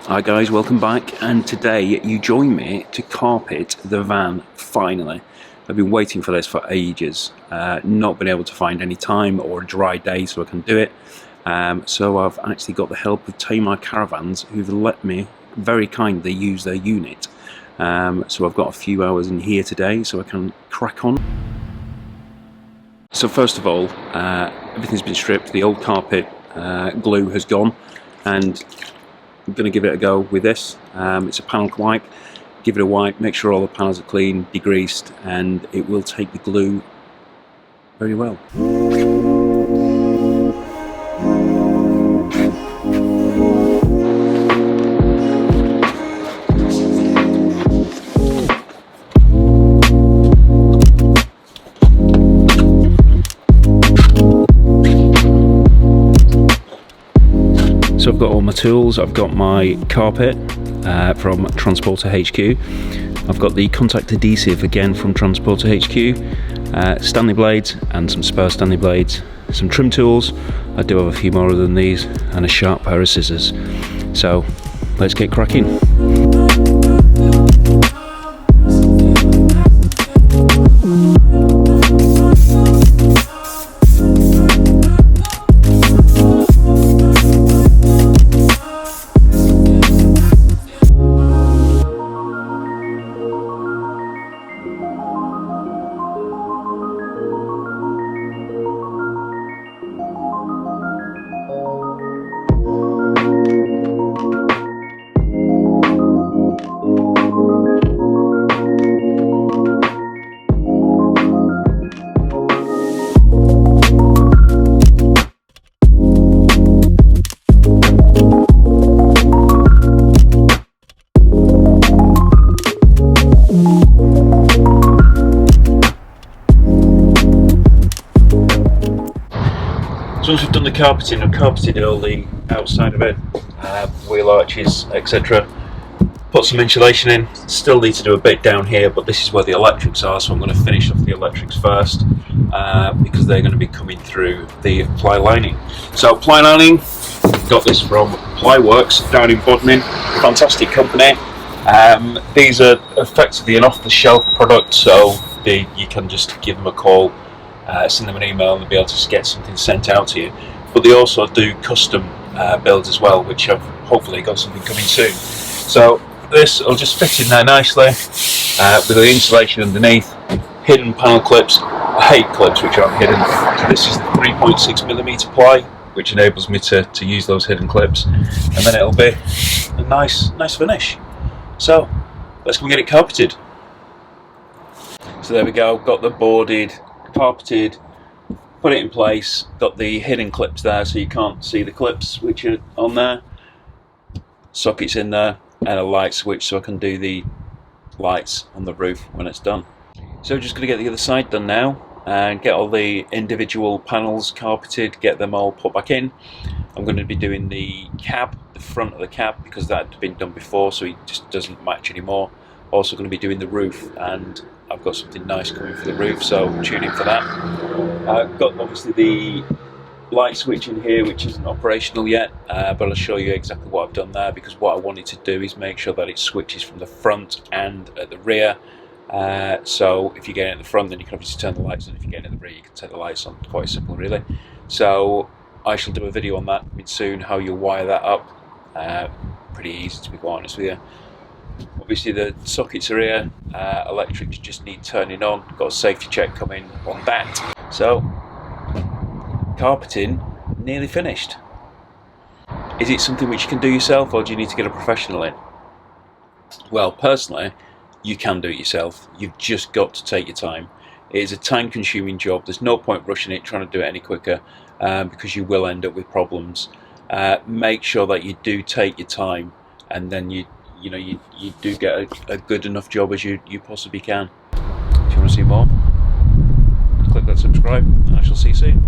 Hi guys, welcome back, and today you join me to carpet the van finally. I've been waiting for this for ages, not been able to find any time or a dry day so I can do it. So I've actually got the help of Tamar Caravans, who've let me very kindly use their unit. So I've got a few hours in here today so I can crack on. So first of all, everything's been stripped, the old carpet glue has gone, and I'm going to give it a go with this. It's a panel wipe. Give it a wipe, make sure all the panels are clean, degreased, and it will take the glue very well. So I've got all my tools. I've got my carpet from Transporter HQ. I've got the contact adhesive again from Transporter HQ, Stanley blades and some spare Stanley blades, some trim tools. I do have a few more than these, and a sharp pair of scissors. So let's get cracking. So once we've done the carpeting, I've carpeted all the outside of it, wheel arches, etc. Put some insulation in. Still need to do a bit down here, but this is where the electrics are, so I'm going to finish off the electrics first, because they're going to be coming through the ply lining. So ply lining, got this from Plyworks down in Bodmin, fantastic company. These are effectively an off-the-shelf product, so you can just give them a call, send them an email, and they'll be able to get something sent out to you. But they also do custom builds as well, which I've hopefully got something coming soon. So this will just fit in there nicely, with the insulation underneath, hidden panel clips. I hate clips which aren't hidden, so this is the 3.6mm ply, which enables me to use those hidden clips, and then it'll be a nice finish. So let's go and get it carpeted. So there we go, got the boarded, carpeted, put it in place, got the hidden clips there so you can't see the clips which are on there, sockets in there, and a light switch so I can do the lights on the roof when it's done. So just going to get the other side done now and get all the individual panels carpeted, get them all put back in. I'm going to be doing the cab, the front of the cab, because that had been done before, so it just doesn't match anymore. Also going to be doing the roof, and I've got something nice coming for the roof, so tune in for that. I've got obviously the light switch in here which isn't operational yet, but I'll show you exactly what I've done there, because what I wanted to do is make sure that it switches from the front and at the rear. So if you get it at the front, then you can obviously turn the lights on. If you get it at the rear, you can turn the lights on. Quite simple really. So I shall do a video on that soon, how you wire that up. Pretty easy, to be quite honest with you. Obviously the sockets are here, electrics just need turning on, got a safety check coming on that. So carpeting nearly finished. Is it something which you can do yourself, or do you need to get a professional in? Well, personally, you can do it yourself. You've just got to take your time. It is a time consuming job. There's no point rushing it, trying to do it any quicker, because you will end up with problems. Make sure that you do take your time, and then you do get a good enough job as you possibly can. If you want to see more, click that subscribe, and I shall see you soon.